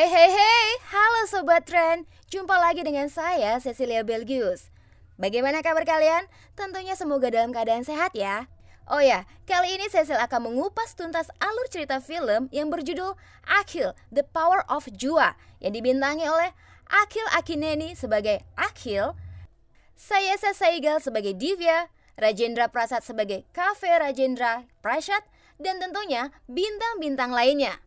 Hey hey hey, halo Sobat Tren. Jumpa lagi dengan saya Cecilia Belgius. Bagaimana kabar kalian? Tentunya semoga dalam keadaan sehat ya. Oh ya, kali ini Cecil akan mengupas tuntas alur cerita film yang berjudul Akhil, The Power of Jua, yang dibintangi oleh Akhil Akineni sebagai Akhil, Sayesa Saigal sebagai Divya, Rajendra Prasad sebagai Cafe Rajendra Prasad, dan tentunya bintang-bintang lainnya.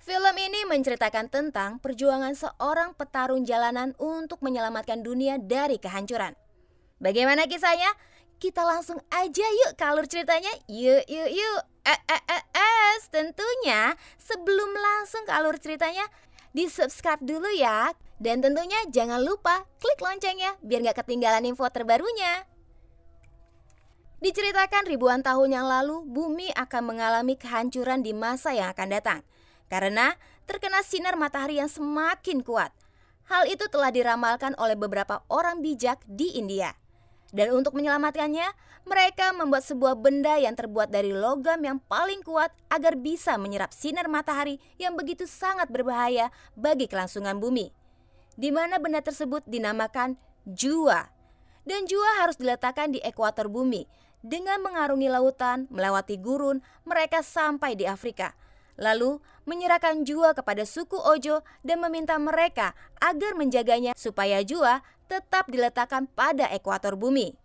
Film ini menceritakan tentang perjuangan seorang petarung jalanan untuk menyelamatkan dunia dari kehancuran. Bagaimana kisahnya? Kita langsung aja yuk ke alur ceritanya. Yuk. Tentunya sebelum langsung ke alur ceritanya, di-subscribe dulu ya. Dan tentunya jangan lupa klik loncengnya biar gak ketinggalan info terbarunya. Diceritakan ribuan tahun yang lalu, bumi akan mengalami kehancuran di masa yang akan datang karena terkena sinar matahari yang semakin kuat. Hal itu telah diramalkan oleh beberapa orang bijak di India. Dan untuk menyelamatkannya, mereka membuat sebuah benda yang terbuat dari logam yang paling kuat agar bisa menyerap sinar matahari yang begitu sangat berbahaya bagi kelangsungan bumi. Di mana benda tersebut dinamakan Jua. Dan Jua harus diletakkan di ekuator bumi. Dengan mengarungi lautan, melewati gurun, mereka sampai di Afrika. Lalu menyerahkan Jua kepada suku Ojo dan meminta mereka agar menjaganya supaya Jua tetap diletakkan pada ekuator bumi.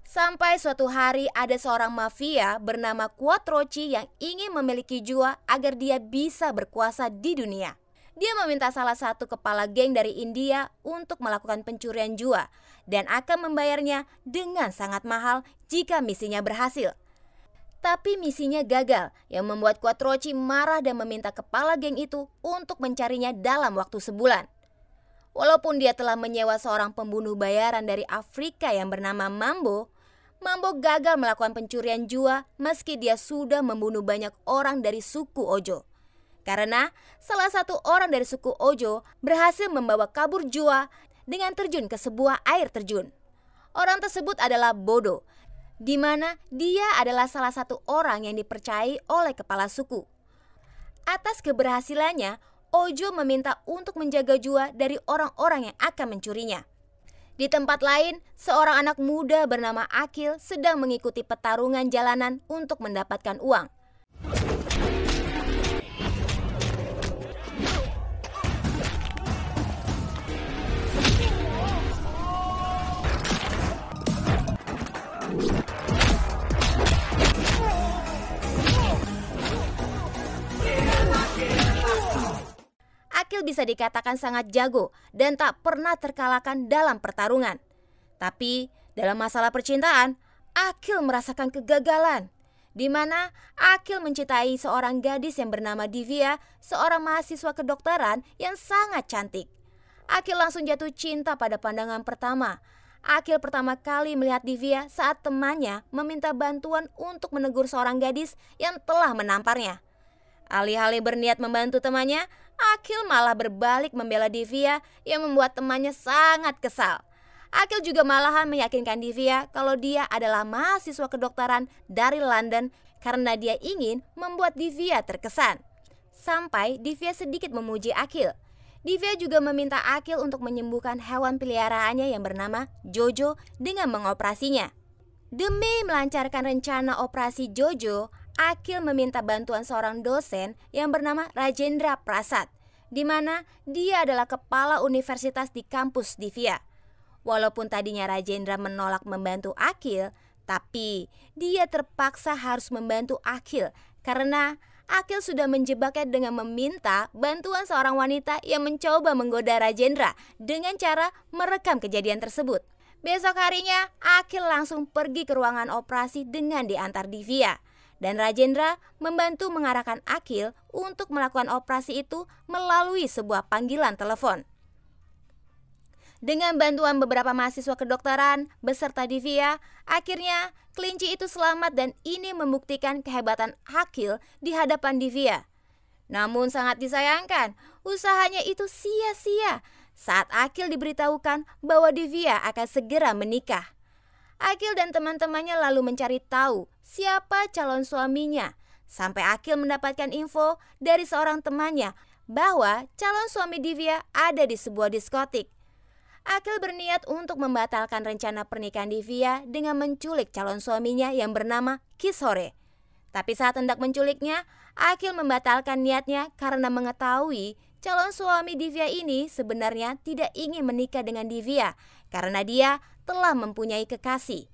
Sampai suatu hari ada seorang mafia bernama Quattrochi yang ingin memiliki Jua agar dia bisa berkuasa di dunia. Dia meminta salah satu kepala geng dari India untuk melakukan pencurian Jua dan akan membayarnya dengan sangat mahal jika misinya berhasil. Tapi misinya gagal, yang membuat Quattrochi marah dan meminta kepala geng itu untuk mencarinya dalam waktu sebulan. Walaupun dia telah menyewa seorang pembunuh bayaran dari Afrika yang bernama Mambo gagal melakukan pencurian Jua meski dia sudah membunuh banyak orang dari suku Ojo. Karena salah satu orang dari suku Ojo berhasil membawa kabur Jua dengan terjun ke sebuah air terjun. Orang tersebut adalah Bodo, di mana dia adalah salah satu orang yang dipercayai oleh kepala suku. Atas keberhasilannya, Ojo meminta untuk menjaga Jua dari orang-orang yang akan mencurinya. Di tempat lain, seorang anak muda bernama Akhil sedang mengikuti pertarungan jalanan untuk mendapatkan uang. Akhil bisa dikatakan sangat jago dan tak pernah terkalahkan dalam pertarungan. Tapi dalam masalah percintaan, Akhil merasakan kegagalan. Di mana Akhil mencintai seorang gadis yang bernama Divya, seorang mahasiswa kedokteran yang sangat cantik. Akhil langsung jatuh cinta pada pandangan pertama. Akhil pertama kali melihat Divya saat temannya meminta bantuan untuk menegur seorang gadis yang telah menamparnya. Alih-alih berniat membantu temannya, Akhil malah berbalik membela Divya yang membuat temannya sangat kesal. Akhil juga malahan meyakinkan Divya kalau dia adalah mahasiswa kedokteran dari London karena dia ingin membuat Divya terkesan. Sampai Divya sedikit memuji Akhil. Divya juga meminta Akhil untuk menyembuhkan hewan peliharaannya yang bernama Jojo dengan mengoperasinya. Demi melancarkan rencana operasi Jojo, Akhil meminta bantuan seorang dosen yang bernama Rajendra Prasad, di mana dia adalah kepala universitas di kampus Divya. Walaupun tadinya Rajendra menolak membantu Akhil, tapi dia terpaksa harus membantu Akhil karena Akhil sudah menjebaknya dengan meminta bantuan seorang wanita yang mencoba menggoda Rajendra dengan cara merekam kejadian tersebut. Besok harinya, Akhil langsung pergi ke ruangan operasi dengan diantar Divya. Dan Rajendra membantu mengarahkan Akhil untuk melakukan operasi itu melalui sebuah panggilan telepon. Dengan bantuan beberapa mahasiswa kedokteran beserta Divya, akhirnya kelinci itu selamat dan ini membuktikan kehebatan Akhil di hadapan Divya. Namun sangat disayangkan, usahanya itu sia-sia saat Akhil diberitahukan bahwa Divya akan segera menikah. Akhil dan teman-temannya lalu mencari tahu siapa calon suaminya, sampai Akhil mendapatkan info dari seorang temannya bahwa calon suami Divya ada di sebuah diskotik. Akil berniat untuk membatalkan rencana pernikahan Divya dengan menculik calon suaminya yang bernama Kishore. Tapi saat hendak menculiknya, Akil membatalkan niatnya karena mengetahui calon suami Divya ini sebenarnya tidak ingin menikah dengan Divya karena dia telah mempunyai kekasih.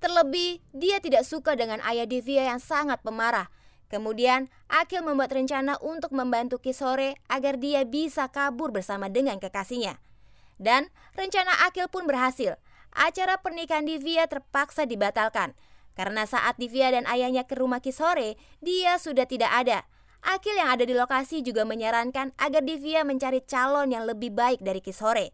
Terlebih, dia tidak suka dengan ayah Divya yang sangat pemarah. Kemudian, Akil membuat rencana untuk membantu Kishore agar dia bisa kabur bersama dengan kekasihnya. Dan rencana Akil pun berhasil. Acara pernikahan Divya terpaksa dibatalkan. Karena saat Divya dan ayahnya ke rumah Kishore, dia sudah tidak ada. Akil yang ada di lokasi juga menyarankan agar Divya mencari calon yang lebih baik dari Kishore.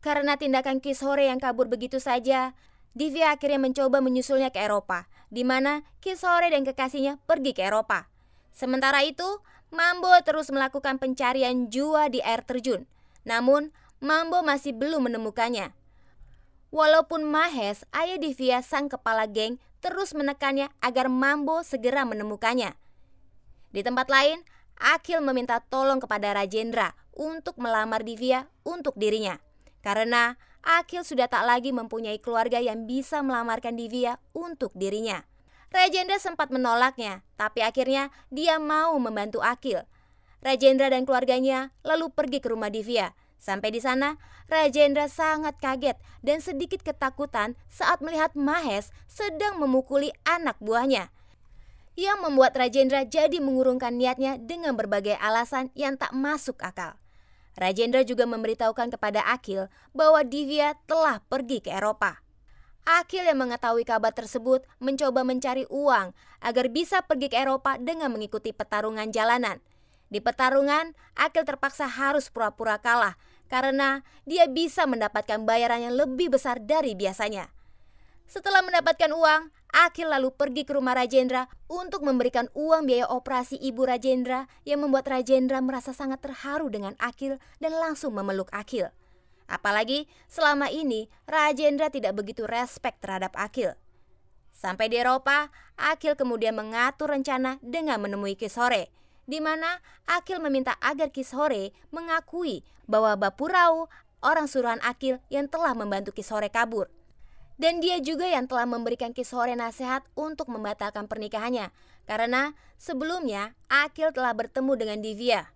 Karena tindakan Kishore yang kabur begitu saja, Divya akhirnya mencoba menyusulnya ke Eropa, di mana Kishore dan kekasihnya pergi ke Eropa. Sementara itu, Mambo terus melakukan pencarian Jua di air terjun. Namun, Mambo masih belum menemukannya. Walaupun Mahesh, ayah Divya sang kepala geng, terus menekannya agar Mambo segera menemukannya. Di tempat lain, Akil meminta tolong kepada Rajendra untuk melamar Divya untuk dirinya. Karena Akil sudah tak lagi mempunyai keluarga yang bisa melamarkan Divya untuk dirinya. Rajendra sempat menolaknya, tapi akhirnya dia mau membantu Akil. Rajendra dan keluarganya lalu pergi ke rumah Divya. Sampai di sana, Rajendra sangat kaget dan sedikit ketakutan saat melihat Mahesh sedang memukuli anak buahnya. Yang membuat Rajendra jadi mengurungkan niatnya dengan berbagai alasan yang tak masuk akal. Rajendra juga memberitahukan kepada Akil bahwa Divya telah pergi ke Eropa. Akil yang mengetahui kabar tersebut mencoba mencari uang agar bisa pergi ke Eropa dengan mengikuti pertarungan jalanan. Di pertarungan, Akil terpaksa harus pura-pura kalah karena dia bisa mendapatkan bayaran yang lebih besar dari biasanya. Setelah mendapatkan uang, Akil lalu pergi ke rumah Rajendra untuk memberikan uang biaya operasi ibu Rajendra yang membuat Rajendra merasa sangat terharu dengan Akil dan langsung memeluk Akil. Apalagi selama ini Rajendra tidak begitu respek terhadap Akil. Sampai di Eropa, Akil kemudian mengatur rencana dengan menemui Kishore, di mana Akil meminta agar Kishore mengakui bahwa Bapurao, orang suruhan Akil yang telah membantu Kishore kabur. Dan dia juga yang telah memberikan Kishore nasihat untuk membatalkan pernikahannya, karena sebelumnya Akil telah bertemu dengan Divya.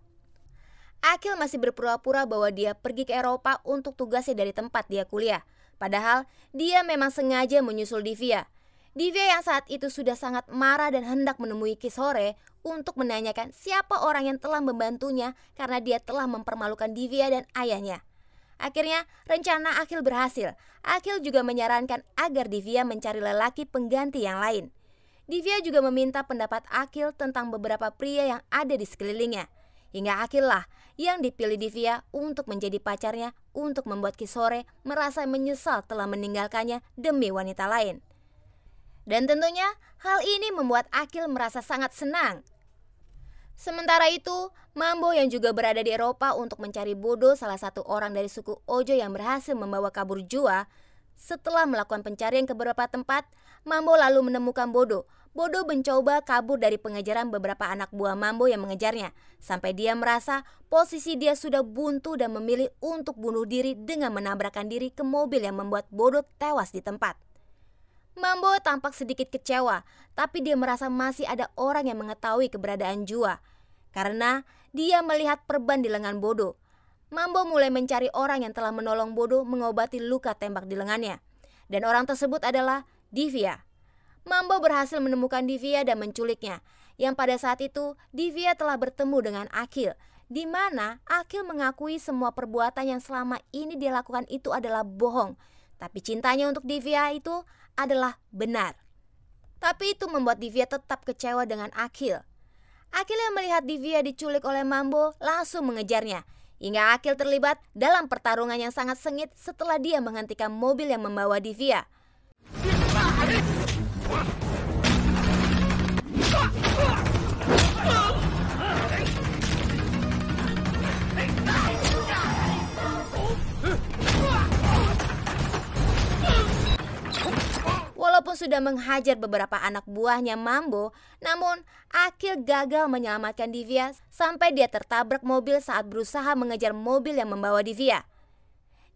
Akil masih berpura-pura bahwa dia pergi ke Eropa untuk tugasnya dari tempat dia kuliah, padahal dia memang sengaja menyusul Divya. Divya yang saat itu sudah sangat marah dan hendak menemui Kishore untuk menanyakan siapa orang yang telah membantunya karena dia telah mempermalukan Divya dan ayahnya. Akhirnya rencana Akil berhasil. Akil juga menyarankan agar Divya mencari lelaki pengganti yang lain. Divya juga meminta pendapat Akil tentang beberapa pria yang ada di sekelilingnya. Hingga Akil lah yang dipilih Divya untuk menjadi pacarnya untuk membuat Kishore merasa menyesal telah meninggalkannya demi wanita lain. Dan tentunya hal ini membuat Akil merasa sangat senang. Sementara itu, Mambo yang juga berada di Eropa untuk mencari Bodo, salah satu orang dari suku Ojo yang berhasil membawa kabur Jua. Setelah melakukan pencarian ke beberapa tempat, Mambo lalu menemukan Bodo. Bodo mencoba kabur dari pengejaran beberapa anak buah Mambo yang mengejarnya, sampai dia merasa posisi dia sudah buntu dan memilih untuk bunuh diri dengan menabrakkan diri ke mobil yang membuat Bodo tewas di tempat. Mambo tampak sedikit kecewa, tapi dia merasa masih ada orang yang mengetahui keberadaan Jua. Karena dia melihat perban di lengan Bodo. Mambo mulai mencari orang yang telah menolong Bodo mengobati luka tembak di lengannya. Dan orang tersebut adalah Divya. Mambo berhasil menemukan Divya dan menculiknya. Yang pada saat itu Divya telah bertemu dengan Akil, di mana Akil mengakui semua perbuatan yang selama ini dia lakukan itu adalah bohong. Tapi cintanya untuk Divya itu adalah benar. Tapi itu membuat Divya tetap kecewa dengan Akil. Akil yang melihat Divya diculik oleh Mambo langsung mengejarnya, hingga Akil terlibat dalam pertarungan yang sangat sengit setelah dia menghentikan mobil yang membawa Divya. Walaupun sudah menghajar beberapa anak buahnya Mambo, namun Akil gagal menyelamatkan Divya sampai dia tertabrak mobil saat berusaha mengejar mobil yang membawa Divya.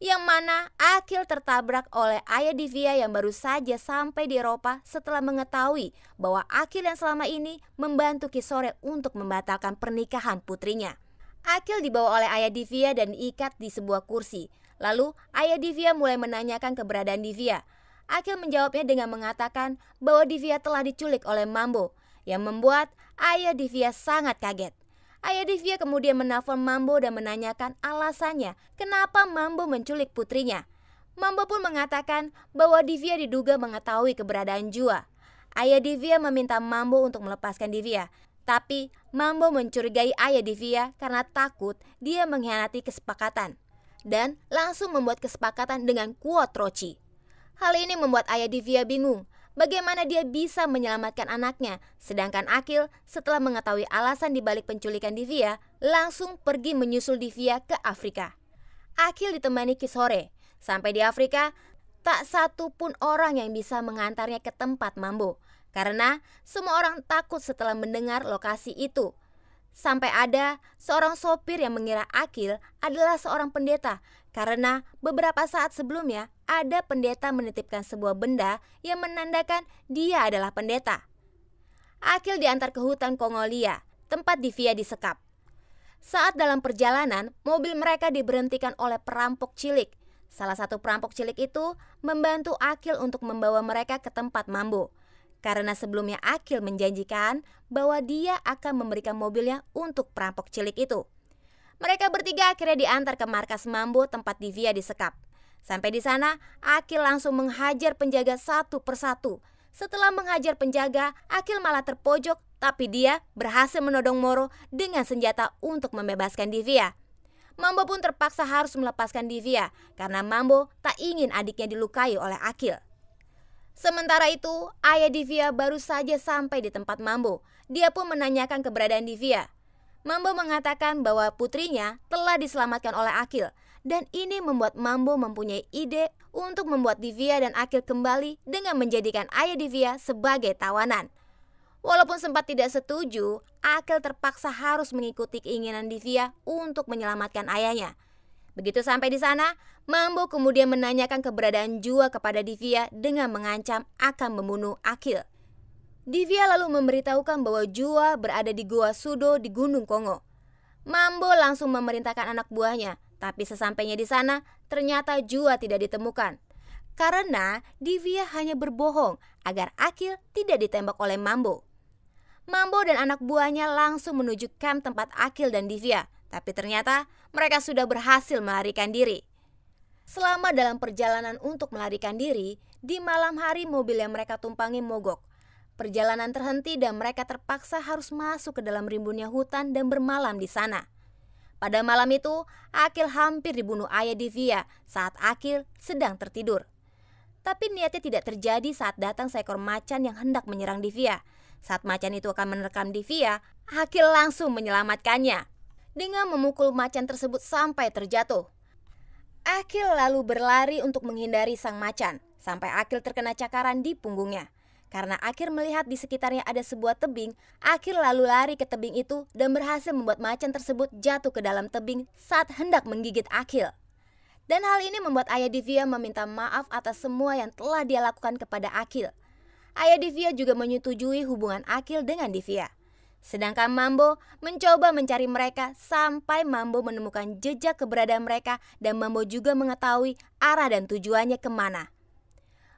Yang mana Akil tertabrak oleh ayah Divya yang baru saja sampai di Eropa setelah mengetahui bahwa Akil yang selama ini membantu Kishore untuk membatalkan pernikahan putrinya. Akil dibawa oleh ayah Divya dan diikat di sebuah kursi. Lalu ayah Divya mulai menanyakan keberadaan Divya. Akil menjawabnya dengan mengatakan bahwa Divya telah diculik oleh Mambo, yang membuat ayah Divya sangat kaget. Ayah Divya kemudian menelpon Mambo dan menanyakan alasannya kenapa Mambo menculik putrinya. Mambo pun mengatakan bahwa Divya diduga mengetahui keberadaan Jua. Ayah Divya meminta Mambo untuk melepaskan Divya, tapi Mambo mencurigai ayah Divya karena takut dia mengkhianati kesepakatan dan langsung membuat kesepakatan dengan Quattrochi. Hal ini membuat ayah Divya bingung bagaimana dia bisa menyelamatkan anaknya, sedangkan Akil setelah mengetahui alasan dibalik penculikan Divya langsung pergi menyusul Divya ke Afrika. Akil ditemani Kishore. Sampai di Afrika, tak satu pun orang yang bisa mengantarnya ke tempat Mambo, karena semua orang takut setelah mendengar lokasi itu. Sampai ada seorang sopir yang mengira Akil adalah seorang pendeta, karena beberapa saat sebelumnya ada pendeta menitipkan sebuah benda yang menandakan dia adalah pendeta. Akil diantar ke hutan Kongolia, tempat Divya disekap. Saat dalam perjalanan, mobil mereka diberhentikan oleh perampok cilik. Salah satu perampok cilik itu membantu Akil untuk membawa mereka ke tempat Mambo, karena sebelumnya Akil menjanjikan bahwa dia akan memberikan mobilnya untuk perampok cilik itu. Mereka bertiga akhirnya diantar ke markas Mambo tempat Divya disekap. Sampai di sana, Akil langsung menghajar penjaga satu persatu. Setelah menghajar penjaga, Akil malah terpojok, tapi dia berhasil menodong Moro dengan senjata untuk membebaskan Divya. Mambo pun terpaksa harus melepaskan Divya karena Mambo tak ingin adiknya dilukai oleh Akil. Sementara itu, ayah Divya baru saja sampai di tempat Mambo. Dia pun menanyakan keberadaan Divya. Mambo mengatakan bahwa putrinya telah diselamatkan oleh Akil, dan ini membuat Mambo mempunyai ide untuk membuat Divya dan Akil kembali dengan menjadikan ayah Divya sebagai tawanan. Walaupun sempat tidak setuju, Akil terpaksa harus mengikuti keinginan Divya untuk menyelamatkan ayahnya. Begitu sampai di sana, Mambo kemudian menanyakan keberadaan Jua kepada Divya dengan mengancam akan membunuh Akil. Divya lalu memberitahukan bahwa Jua berada di Goa Sudo di Gunung Kongo. Mambo langsung memerintahkan anak buahnya, tapi sesampainya di sana ternyata Jua tidak ditemukan. Karena Divya hanya berbohong agar Akil tidak ditembak oleh Mambo. Mambo dan anak buahnya langsung menuju kamp tempat Akil dan Divya, tapi ternyata mereka sudah berhasil melarikan diri. Selama dalam perjalanan untuk melarikan diri, di malam hari mobil yang mereka tumpangi mogok. Perjalanan terhenti dan mereka terpaksa harus masuk ke dalam rimbunnya hutan dan bermalam di sana. Pada malam itu, Akil hampir dibunuh ayah Divya saat Akil sedang tertidur. Tapi niatnya tidak terjadi saat datang seekor macan yang hendak menyerang Divya. Saat macan itu akan menerkam Divya, Akil langsung menyelamatkannya dengan memukul macan tersebut sampai terjatuh. Akil lalu berlari untuk menghindari sang macan, sampai Akil terkena cakaran di punggungnya. Karena Akil melihat di sekitarnya ada sebuah tebing, Akil lalu lari ke tebing itu dan berhasil membuat macan tersebut jatuh ke dalam tebing saat hendak menggigit Akil. Dan hal ini membuat ayah Divya meminta maaf atas semua yang telah dia lakukan kepada Akil. Ayah Divya juga menyetujui hubungan Akil dengan Divya. Sedangkan Mambo mencoba mencari mereka sampai Mambo menemukan jejak keberadaan mereka dan Mambo juga mengetahui arah dan tujuannya kemana.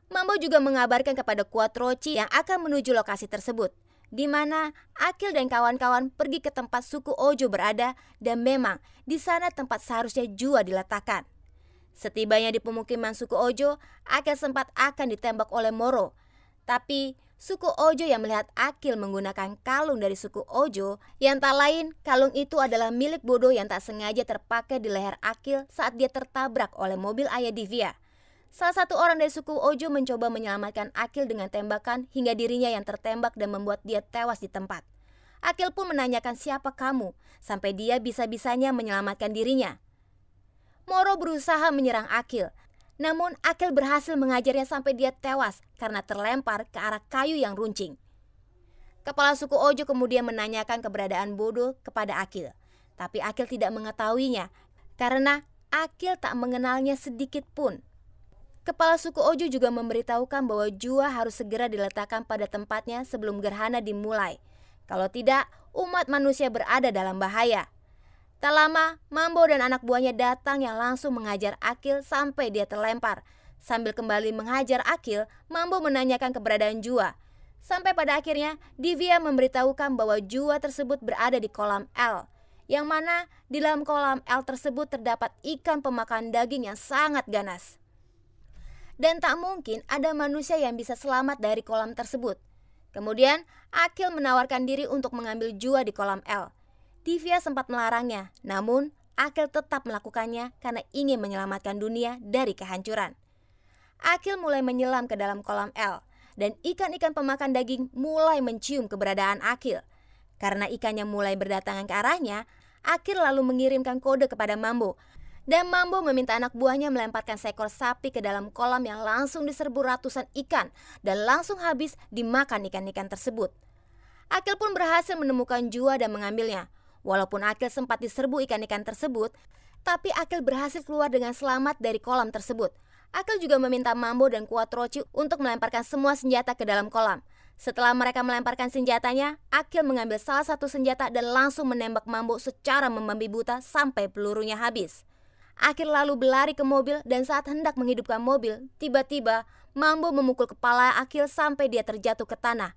Mambo juga mengabarkan kepada Quattrochi yang akan menuju lokasi tersebut, di mana Akil dan kawan-kawan pergi ke tempat suku Ojo berada dan memang di sana tempat seharusnya Jua diletakkan. Setibanya di pemukiman suku Ojo, Akil sempat akan ditembak oleh Moro. Tapi suku Ojo yang melihat Akil menggunakan kalung dari suku Ojo, yang tak lain kalung itu adalah milik bodoh yang tak sengaja terpakai di leher Akil saat dia tertabrak oleh mobil ayah Divya. Salah satu orang dari suku Ojo mencoba menyelamatkan Akil dengan tembakan hingga dirinya yang tertembak dan membuat dia tewas di tempat. Akil pun menanyakan siapa kamu, sampai dia bisa-bisanya menyelamatkan dirinya. Moro berusaha menyerang Akil, Namun Akil berhasil mengajarnya sampai dia tewas karena terlempar ke arah kayu yang runcing. Kepala suku Ojo kemudian menanyakan keberadaan Bodo kepada Akil. Tapi Akil tidak mengetahuinya karena Akil tak mengenalnya sedikit pun. Kepala suku Ojo juga memberitahukan bahwa Jua harus segera diletakkan pada tempatnya sebelum gerhana dimulai. Kalau tidak, umat manusia berada dalam bahaya. Tak lama, Mambo dan anak buahnya datang yang langsung menghajar Akil sampai dia terlempar. Sambil kembali menghajar Akil, Mambo menanyakan keberadaan Jua. Sampai pada akhirnya, Divya memberitahukan bahwa Jua tersebut berada di kolam L, yang mana di dalam kolam L tersebut terdapat ikan pemakan daging yang sangat ganas. Dan tak mungkin ada manusia yang bisa selamat dari kolam tersebut. Kemudian, Akil menawarkan diri untuk mengambil Jua di kolam L. Divya sempat melarangnya, namun Akil tetap melakukannya karena ingin menyelamatkan dunia dari kehancuran. Akil mulai menyelam ke dalam kolam L, dan ikan-ikan pemakan daging mulai mencium keberadaan Akil. Karena ikannya mulai berdatangan ke arahnya, Akil lalu mengirimkan kode kepada Mambo. Dan Mambo meminta anak buahnya melemparkan seekor sapi ke dalam kolam yang langsung diserbu ratusan ikan dan langsung habis dimakan ikan-ikan tersebut. Akil pun berhasil menemukan Jua dan mengambilnya. Walaupun Akil sempat diserbu ikan-ikan tersebut, tapi Akil berhasil keluar dengan selamat dari kolam tersebut. Akil juga meminta Mambo dan Quattrochi untuk melemparkan semua senjata ke dalam kolam. Setelah mereka melemparkan senjatanya, Akil mengambil salah satu senjata dan langsung menembak Mambo secara membabi buta sampai pelurunya habis. Akil lalu berlari ke mobil dan saat hendak menghidupkan mobil, tiba-tiba Mambo memukul kepala Akil sampai dia terjatuh ke tanah.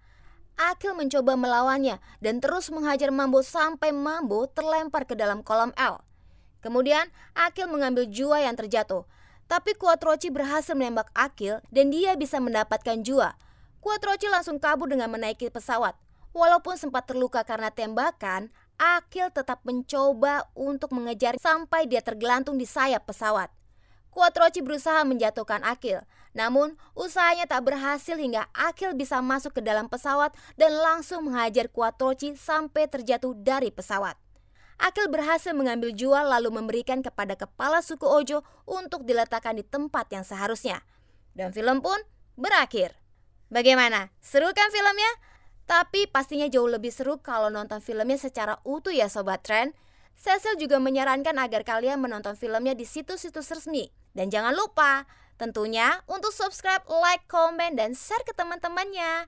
Akil mencoba melawannya dan terus menghajar Mambo sampai Mambo terlempar ke dalam kolam L. Kemudian Akil mengambil Jua yang terjatuh. Tapi Quattrochi berhasil menembak Akil dan dia bisa mendapatkan Jua. Quattrochi langsung kabur dengan menaiki pesawat. Walaupun sempat terluka karena tembakan, Akil tetap mencoba untuk mengejar sampai dia tergelantung di sayap pesawat. Quattrochi berusaha menjatuhkan Akil, namun usahanya tak berhasil hingga Akil bisa masuk ke dalam pesawat dan langsung menghajar Quattrochi sampai terjatuh dari pesawat. Akil berhasil mengambil Jua lalu memberikan kepada kepala suku Ojo untuk diletakkan di tempat yang seharusnya. Dan film pun berakhir. Bagaimana? Seru kan filmnya? Tapi pastinya jauh lebih seru kalau nonton filmnya secara utuh ya Sobat Trend. Cecil juga menyarankan agar kalian menonton filmnya di situs-situs resmi. Dan jangan lupa tentunya untuk subscribe, like, komen, dan share ke teman-temannya.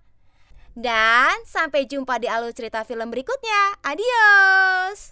Dan sampai jumpa di alur cerita film berikutnya. Adios!